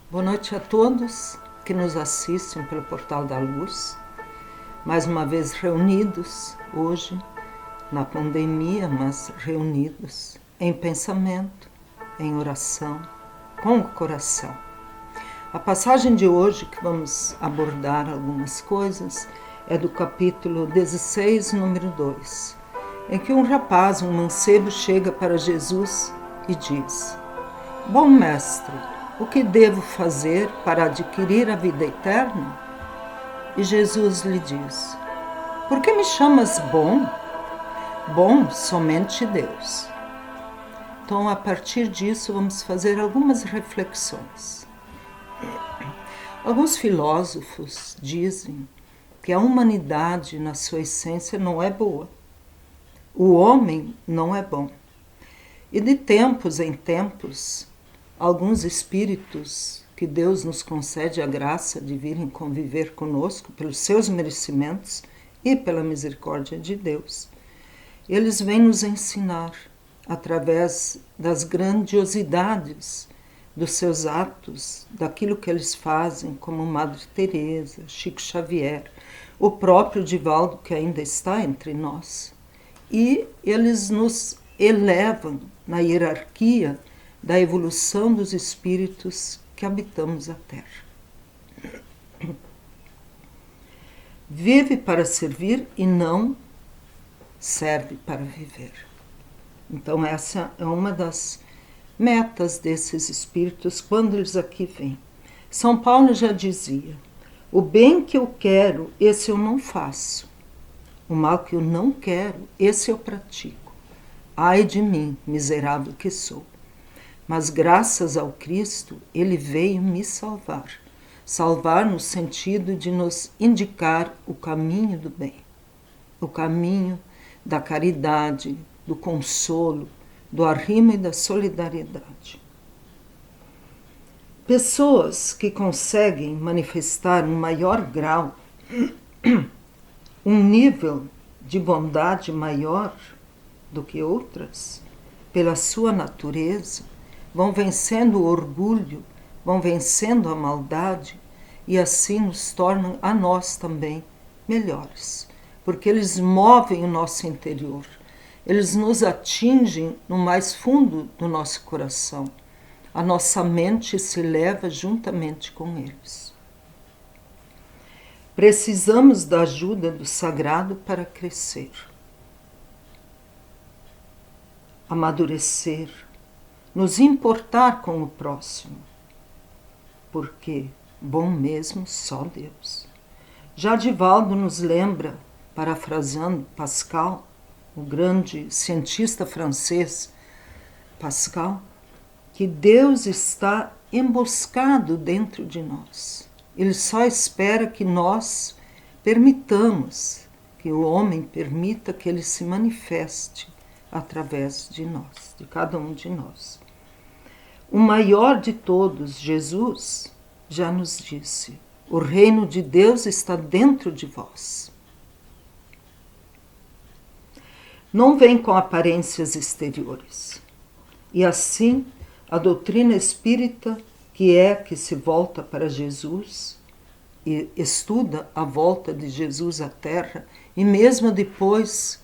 Boa noite a todos que nos assistem pelo Portal da Luz, mais uma vez reunidos hoje na pandemia, mas reunidos em pensamento, em oração, com o coração. A passagem de hoje que vamos abordar algumas coisas é do capítulo 16, número 2, em que um rapaz, um mancebo, chega para Jesus e diz: Bom mestre, o que devo fazer para adquirir a vida eterna? E Jesus lhe diz: Por que me chamas bom? Bom somente Deus. Então, a partir disso, vamos fazer algumas reflexões. Alguns filósofos dizem que a humanidade, na sua essência, não é boa. O homem não é bom. E de tempos em tempos, alguns espíritos que Deus nos concede a graça de virem conviver conosco pelos seus merecimentos e pela misericórdia de Deus, eles vêm nos ensinar, através das grandiosidades dos seus atos, daquilo que eles fazem, como Madre Teresa, Chico Xavier, o próprio Divaldo, que ainda está entre nós. E eles nos elevam na hierarquia da evolução dos espíritos que habitamos a Terra. Vive para servir e não serve para viver. Então essa é uma das metas desses espíritos quando eles aqui vêm. São Paulo já dizia: o bem que eu quero, esse eu não faço. O mal que eu não quero, esse eu pratico. Ai de mim, miserável que sou. Mas graças ao Cristo, ele veio me salvar. Salvar no sentido de nos indicar o caminho do bem, o caminho da caridade, do consolo, do arrimo e da solidariedade. Pessoas que conseguem manifestar um maior grau, um nível de bondade maior do que outras, pela sua natureza, vão vencendo o orgulho, vão vencendo a maldade e assim nos tornam a nós também melhores, porque eles movem o nosso interior, eles nos atingem no mais fundo do nosso coração. A nossa mente se eleva juntamente com eles. Precisamos da ajuda do sagrado para crescer, amadurecer, nos importar com o próximo, porque bom mesmo só Deus. Já Divaldo nos lembra, parafraseando Pascal, o grande cientista francês Pascal, que Deus está emboscado dentro de nós. Ele só espera que nós permitamos, que o homem permita que ele se manifeste através de nós, de cada um de nós. O maior de todos, Jesus, já nos disse: o reino de Deus está dentro de vós. Não vem com aparências exteriores. E assim, a doutrina espírita, que se volta para Jesus e estuda a volta de Jesus à Terra, e mesmo depois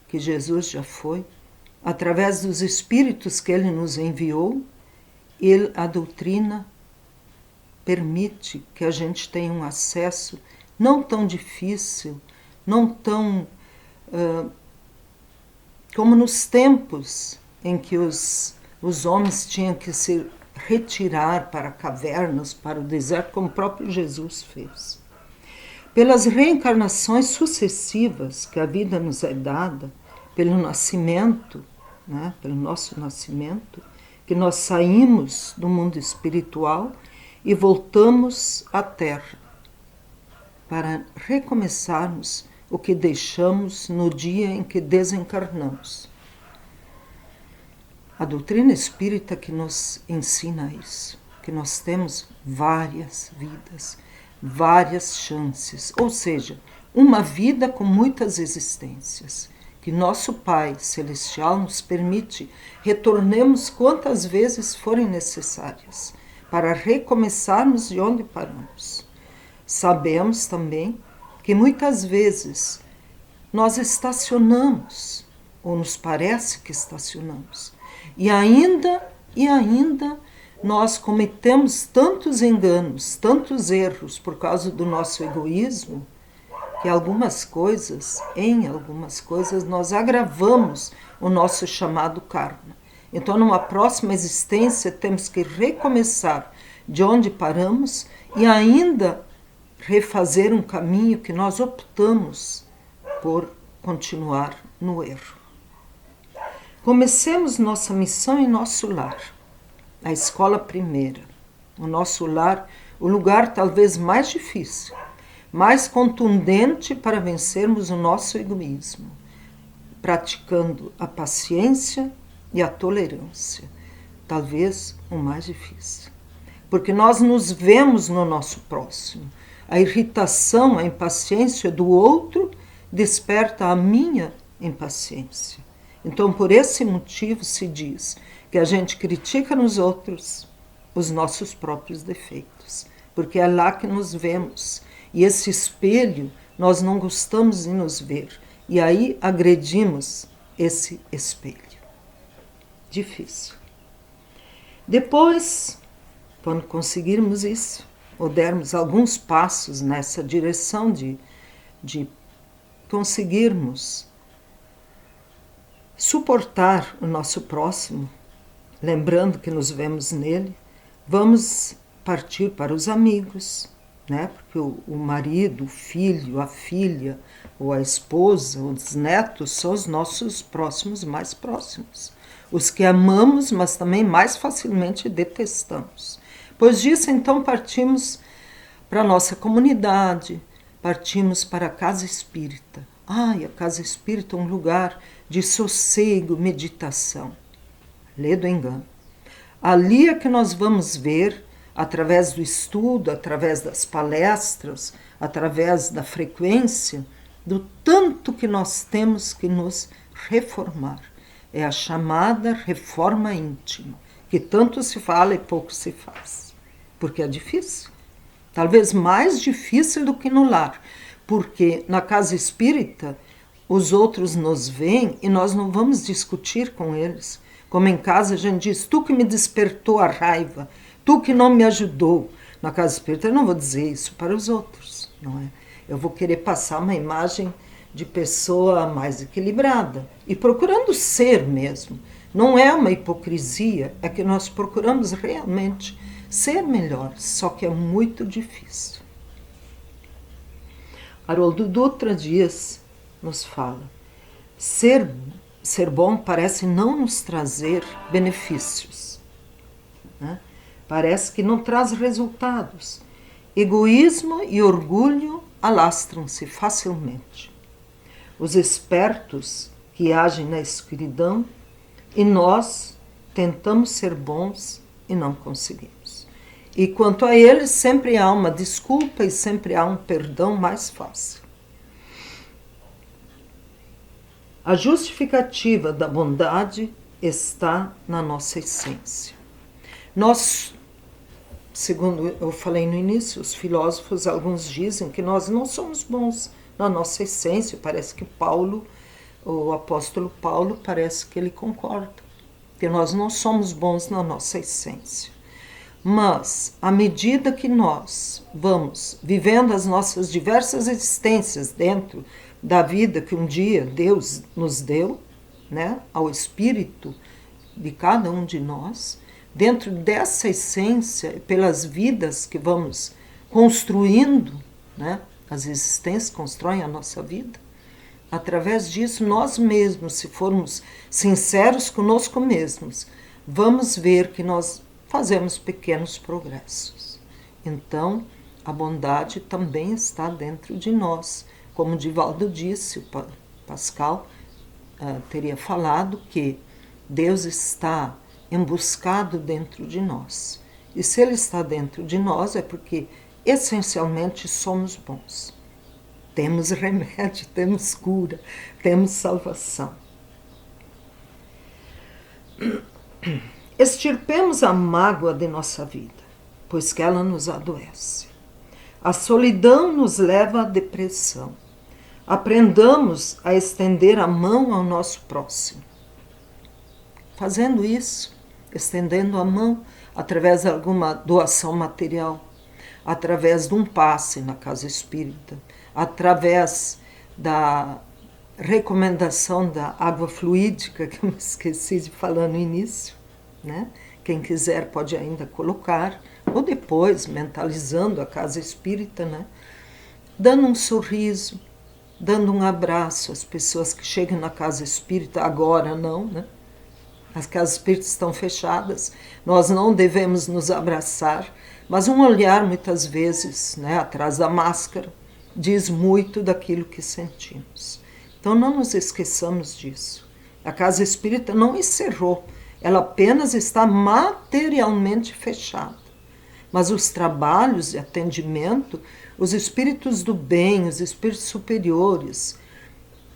que Jesus já foi, através dos espíritos que ele nos enviou, a doutrina permite que a gente tenha um acesso não tão difícil, não tão como nos tempos em que os homens tinham que se retirar para cavernas, para o deserto, como o próprio Jesus fez. Pelas reencarnações sucessivas que a vida nos é dada, pelo nascimento, né, pelo nosso nascimento, que nós saímos do mundo espiritual e voltamos à Terra para recomeçarmos o que deixamos no dia em que desencarnamos. A doutrina espírita que nos ensina isso, que nós temos várias vidas, várias chances, ou seja, uma vida com muitas existências, que nosso Pai Celestial nos permite retornemos quantas vezes forem necessárias, para recomeçarmos de onde paramos. Sabemos também que muitas vezes nós estacionamos, ou nos parece que estacionamos, e ainda nós cometemos tantos enganos, tantos erros por causa do nosso egoísmo, que em algumas coisas nós agravamos o nosso chamado karma. Então, numa próxima existência, temos que recomeçar de onde paramos e ainda refazer um caminho que nós optamos por continuar no erro. Comecemos nossa missão em nosso lar, a escola primeira, o nosso lar, o lugar talvez mais difícil, mais contundente para vencermos o nosso egoísmo, praticando a paciência e a tolerância, talvez o mais difícil, porque nós nos vemos no nosso próximo. A irritação, a impaciência do outro desperta a minha impaciência. Então, por esse motivo se diz que a gente critica nos outros os nossos próprios defeitos, porque é lá que nos vemos. E esse espelho, nós não gostamos de nos ver. E aí agredimos esse espelho. Difícil. Depois, quando conseguirmos isso, ou dermos alguns passos nessa direção de conseguirmos suportar o nosso próximo, lembrando que nos vemos nele, vamos partir para os amigos, né? Porque o marido, o filho, a filha, ou a esposa, os netos são os nossos próximos mais próximos. Os que amamos, mas também mais facilmente detestamos. Depois disso, então, partimos para a nossa comunidade, partimos para a casa espírita. A casa espírita é um lugar de sossego, meditação. Lê do engano. Ali é que nós vamos ver, através do estudo, através das palestras, através da frequência, do tanto que nós temos que nos reformar. É a chamada reforma íntima, que tanto se fala e pouco se faz. Porque é difícil. Talvez mais difícil do que no lar. Porque na casa espírita, os outros nos veem e nós não vamos discutir com eles. Como em casa a gente diz, tu que me despertou a raiva, tu que não me ajudou. Na casa espírita eu não vou dizer isso para os outros, não é? Eu vou querer passar uma imagem de pessoa mais equilibrada e procurando ser mesmo. Não é uma hipocrisia, é que nós procuramos realmente ser melhores, só que é muito difícil. Haroldo Dutra Dias nos fala, ser bom parece não nos trazer benefícios, né? Parece que não traz resultados. Egoísmo e orgulho alastram-se facilmente. Os espertos que agem na escuridão e nós tentamos ser bons e não conseguimos. E quanto a eles, sempre há uma desculpa e sempre há um perdão mais fácil. A justificativa da bondade está na nossa essência. Nós, segundo eu falei no início, os filósofos, alguns dizem que nós não somos bons na nossa essência. Parece que Paulo, o apóstolo Paulo, parece que ele concorda, que nós não somos bons na nossa essência. Mas, à medida que nós vamos vivendo as nossas diversas existências dentro da vida que um dia Deus nos deu, né, ao espírito de cada um de nós, dentro dessa essência, pelas vidas que vamos construindo, né, as existências constroem a nossa vida, através disso nós mesmos, se formos sinceros conosco mesmos, vamos ver que nós fazemos pequenos progressos. Então, a bondade também está dentro de nós. Como Divaldo disse, o Pascal teria falado que Deus está emboscado dentro de nós. E se Ele está dentro de nós é porque, essencialmente, somos bons. Temos remédio, temos cura, temos salvação. Extirpemos a mágoa de nossa vida. pois que ela nos adoece. A solidão nos leva à depressão. Aprendamos a estender a mão ao nosso próximo. Fazendo isso, estendendo a mão através de alguma doação material, através de um passe na casa espírita, através da recomendação da água fluídica, que eu me esqueci de falar no início, né? Quem quiser pode ainda colocar, ou depois, mentalizando a casa espírita, né? Dando um sorriso, dando um abraço às pessoas que chegam na casa espírita, agora não, né? As casas espíritas estão fechadas, nós não devemos nos abraçar, mas um olhar muitas vezes, né, atrás da máscara, diz muito daquilo que sentimos. Então não nos esqueçamos disso. A casa espírita não encerrou, ela apenas está materialmente fechada. Mas os trabalhos de atendimento, os espíritos do bem, os espíritos superiores,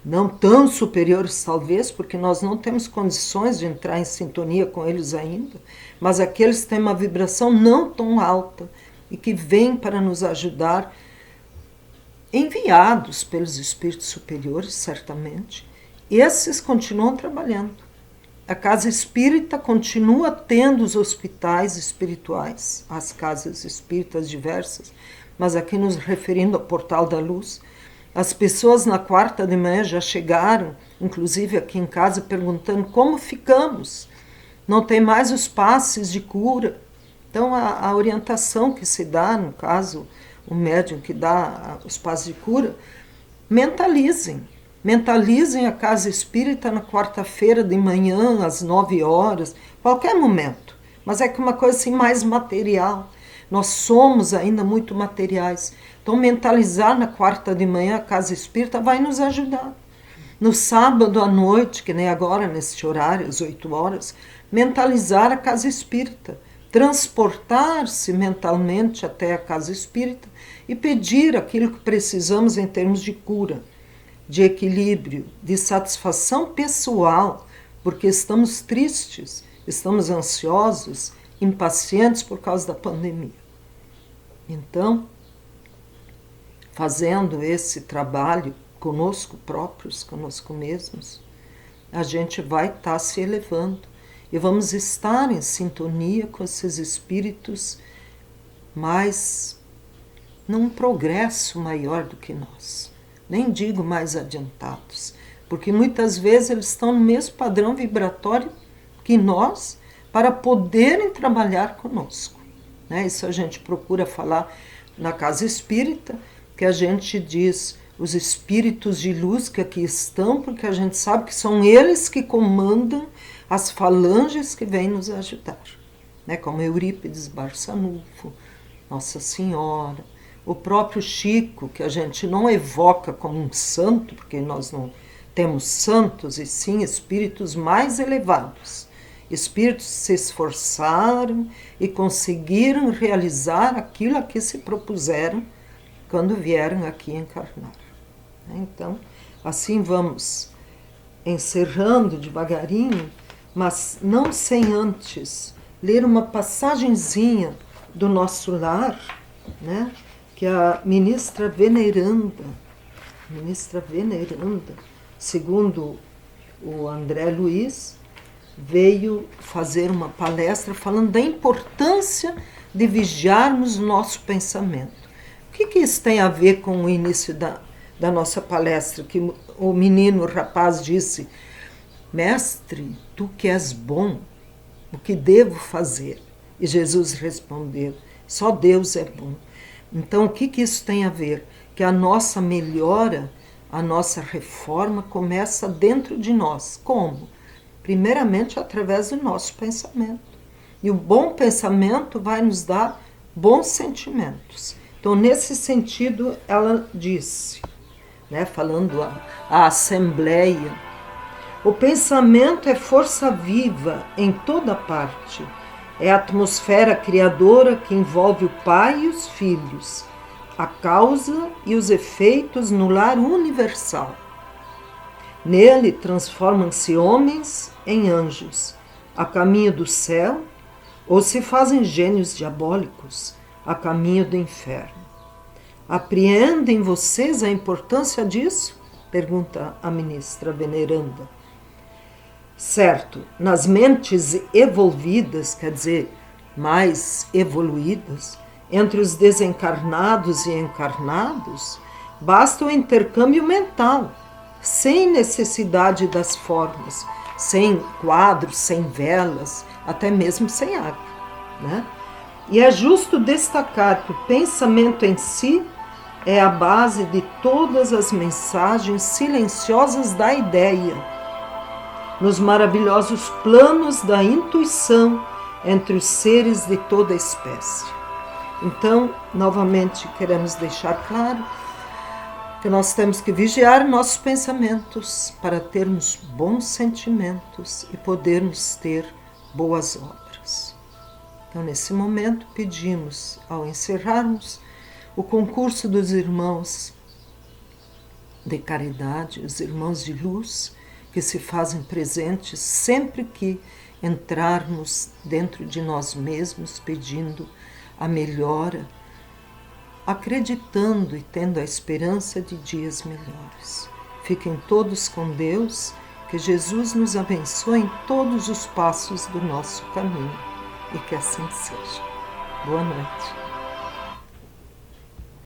não tão superiores talvez, porque nós não temos condições de entrar em sintonia com eles ainda, mas aqueles que têm uma vibração não tão alta e que vêm para nos ajudar, enviados pelos espíritos superiores, certamente, esses continuam trabalhando. A casa espírita continua tendo os hospitais espirituais, as casas espíritas diversas, mas aqui nos referindo ao Portal da Luz. As pessoas na quarta de manhã já chegaram, inclusive aqui em casa, perguntando como ficamos. Não tem mais os passes de cura. Então, a orientação que se dá, no caso, o médium que dá os passes de cura, mentalizem. Mentalizem a casa espírita na quarta-feira de manhã, às 9 horas, qualquer momento. Mas é que uma coisa assim mais material. Nós somos ainda muito materiais. Então, mentalizar na quarta de manhã a casa espírita vai nos ajudar. No sábado à noite, que nem agora, nesse horário, às 8 horas, mentalizar a casa espírita. Transportar-se mentalmente até a casa espírita e pedir aquilo que precisamos em termos de cura, de equilíbrio, de satisfação pessoal, porque estamos tristes, estamos ansiosos, impacientes por causa da pandemia. Então, fazendo esse trabalho conosco próprios, conosco mesmos, a gente vai estar se elevando e vamos estar em sintonia com esses espíritos mais num progresso maior do que nós. Nem digo mais adiantados, porque muitas vezes eles estão no mesmo padrão vibratório que nós para poderem trabalhar conosco. Né? Isso a gente procura falar na casa espírita, que a gente diz os espíritos de luz que aqui estão, porque a gente sabe que são eles que comandam as falanges que vêm nos ajudar. Né? Como Eurípides Barçanufo, Nossa Senhora, o próprio Chico, que a gente não evoca como um santo, porque nós não temos santos, e sim espíritos mais elevados. Espíritos que se esforçaram e conseguiram realizar aquilo a que se propuseram quando vieram aqui encarnar. Então, assim vamos encerrando devagarinho, mas não sem antes ler uma passagenzinha do nosso lar, né? Que a ministra veneranda, segundo o André Luiz, veio fazer uma palestra falando da importância de vigiarmos o nosso pensamento. O que isso tem a ver com o início da nossa palestra? Que o menino, o rapaz disse: mestre, tu que és bom, o que devo fazer? E Jesus respondeu: só Deus é bom. Então, o que isso tem a ver? Que a nossa melhora, a nossa reforma começa dentro de nós. Como? Primeiramente, através do nosso pensamento. E o bom pensamento vai nos dar bons sentimentos. Então, nesse sentido, ela disse, né, falando à Assembleia, o pensamento é força viva em toda parte. É a atmosfera criadora que envolve o pai e os filhos, a causa e os efeitos no lar universal. Nele transformam-se homens em anjos, a caminho do céu, ou se fazem gênios diabólicos a caminho do inferno. Apreendem vocês a importância disso? Pergunta a ministra veneranda. Certo, nas mentes evolvidas, quer dizer, mais evoluídas, entre os desencarnados e encarnados, basta o intercâmbio mental, sem necessidade das formas, sem quadros, sem velas, até mesmo sem água, né? E é justo destacar que o pensamento em si é a base de todas as mensagens silenciosas da ideia, nos maravilhosos planos da intuição entre os seres de toda a espécie. Então, novamente, queremos deixar claro que nós temos que vigiar nossos pensamentos para termos bons sentimentos e podermos ter boas obras. Então, nesse momento, pedimos, ao encerrarmos o concurso dos irmãos de caridade, os irmãos de luz, que se fazem presentes sempre que entrarmos dentro de nós mesmos, pedindo a melhora, acreditando e tendo a esperança de dias melhores. Fiquem todos com Deus, que Jesus nos abençoe em todos os passos do nosso caminho e que assim seja. Boa noite.